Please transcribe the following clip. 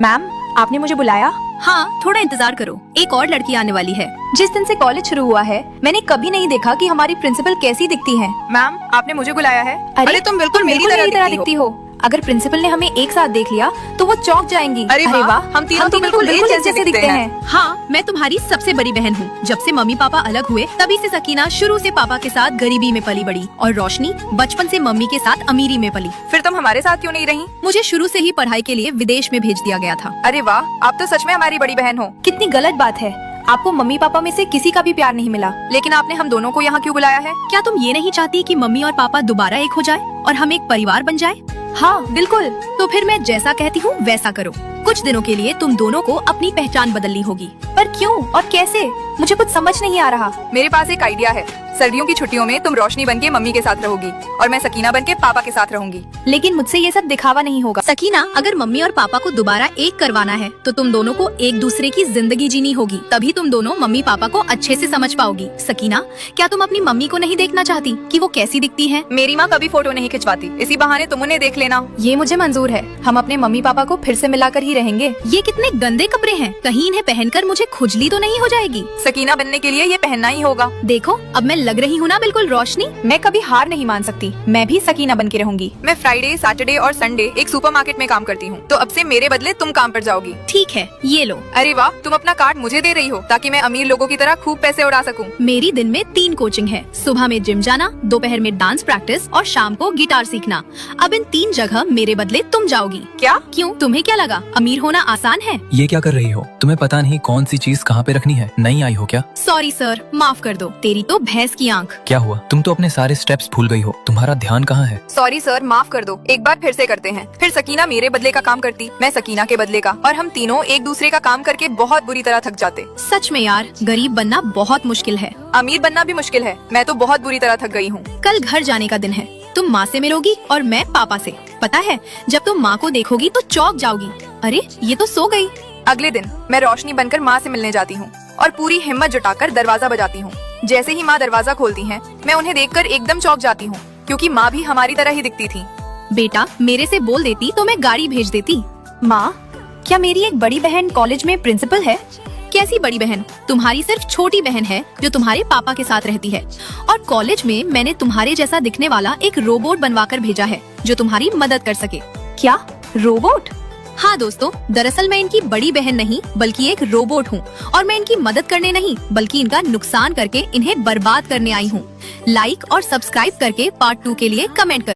Ma'am, आपने मुझे बुलाया? हाँ, थोड़ा इंतजार करो, एक और लड़की आने वाली है। जिस दिन से कॉलेज शुरू हुआ है मैंने कभी नहीं देखा कि हमारी प्रिंसिपल कैसी दिखती हैं। मैम, आपने मुझे बुलाया है? अरे तुम बिल्कुल मेरी तरह दिखती हो। अगर प्रिंसिपल ने हमें एक साथ देख लिया तो वो चौंक जाएंगी। अरे वाह, हम तीनों तो बिल्कुल एक जैसे दिखते हैं। हाँ, मैं तुम्हारी सबसे बड़ी बहन हूँ। जब से मम्मी पापा अलग हुए तभी से सकीना शुरू से पापा के साथ गरीबी में पली बड़ी और रोशनी बचपन से मम्मी के साथ अमीरी में पली। फिर तुम हमारे साथ क्यों नहीं रही? मुझे शुरू से ही पढ़ाई के लिए विदेश में भेज दिया गया था। अरे वाह, आप तो सच में हमारी बड़ी बहन हो। कितनी गलत बात है, आपको मम्मी पापा में से किसी का भी प्यार नहीं मिला। लेकिन आपने हम दोनों को यहाँ क्यों बुलाया है? क्या तुम ये नहीं चाहती कि मम्मी और पापा दोबारा एक हो जाए और हम एक परिवार बन जाए? हाँ बिल्कुल। तो फिर मैं जैसा कहती हूँ वैसा करो। कुछ दिनों के लिए तुम दोनों को अपनी पहचान बदलनी होगी। पर क्यों और कैसे? मुझे कुछ समझ नहीं आ रहा। मेरे पास एक आइडिया है। सर्दियों की छुट्टियों में तुम रोशनी बनके मम्मी के साथ रहोगी और मैं सकीना बनके पापा के साथ रहूंगी। लेकिन मुझसे ये सब दिखावा नहीं होगा। सकीना, अगर मम्मी और पापा को दोबारा एक करवाना है तो तुम दोनों को एक दूसरे की जिंदगी जीनी होगी, तभी तुम दोनों मम्मी पापा को अच्छे से समझ पाओगी। सकीना, क्या तुम अपनी मम्मी को नहीं देखना चाहती कि वो कैसी दिखती है? मेरी माँ कभी फोटो नहीं खिंचवाती, इसी बहाने तुम उन्हें देख लेना। ये मुझे मंजूर है, हम अपने मम्मी पापा को फिर से मिलाकर ही रहेंगे। ये कितने गंदे कपड़े हैं, कहीं इन्हें पहनकर मुझे खुजली तो नहीं हो जाएगी? सकीना बनने के लिए ये पहनना ही होगा। देखो, अब मैं लग रही हूँ ना बिल्कुल रोशनी? मैं कभी हार नहीं मान सकती, मैं भी सकीना बन के रहूंगी। मैं फ्राइडे, सैटरडे और संडे एक सुपरमार्केट में काम करती हूँ, तो अब से मेरे बदले तुम काम पर जाओगी। ठीक है, ये लो। अरे वाह, तुम अपना कार्ड मुझे दे रही हो ताकि मैं अमीर लोगों की तरह खूब पैसे उड़ा सकूं। मेरी दिन में 3 कोचिंग है, सुबह में जिम जाना, दोपहर में डांस प्रैक्टिस और शाम को गिटार सीखना। अब इन 3 जगह मेरे बदले तुम जाओगी। क्या? क्यों, तुम्हें क्या लगा अमीर होना आसान है? ये क्या कर रही हो? तुम्हें पता नहीं कौन सी चीज कहाँ पे रखनी है? नहीं आई हो क्या? सॉरी सर, माफ कर दो। तेरी तो भैंस की आंख। क्या हुआ? तुम तो अपने सारे स्टेप्स भूल गई हो, तुम्हारा ध्यान कहाँ है? सॉरी सर, माफ कर दो। एक बार फिर से करते हैं। फिर सकीना मेरे बदले का काम करती, मैं सकीना के बदले का, और हम तीनों एक दूसरे का काम करके बहुत बुरी तरह थक जाते। सच में यार, गरीब बनना बहुत मुश्किल है। अमीर बनना भी मुश्किल है। मैं तो बहुत बुरी तरह थक गई हूँ। कल घर जाने का दिन है, तुम माँ से मिलोगी और मैं पापा से। पता है, जब तुम माँ को देखोगी तो चौंक जाओगी। अरे, ये तो सो गई। अगले दिन मैं रोशनी बनकर माँ से मिलने जाती हूँ और पूरी हिम्मत जुटाकर दरवाजा बजाती हूँ। जैसे ही माँ दरवाजा खोलती हैं, मैं उन्हें देखकर एकदम चौंक जाती हूँ, क्योंकि माँ भी हमारी तरह ही दिखती थी। बेटा, मेरे से बोल देती तो मैं गाड़ी भेज देती। माँ, क्या मेरी एक बड़ी बहन कॉलेज में प्रिंसिपल है? कैसी बड़ी बहन? तुम्हारी सिर्फ छोटी बहन है जो तुम्हारे पापा के साथ रहती है। और कॉलेज में मैंने तुम्हारे जैसा दिखने वाला एक रोबोट बनवाकर भेजा है जो तुम्हारी मदद कर सके। क्या, रोबोट? हाँ दोस्तों, दरअसल मैं इनकी बड़ी बहन नहीं बल्कि एक रोबोट हूँ और मैं इनकी मदद करने नहीं बल्कि इनका नुकसान करके इन्हें बर्बाद करने आई हूँ। लाइक और सब्सक्राइब करके पार्ट 2 के लिए कमेंट कर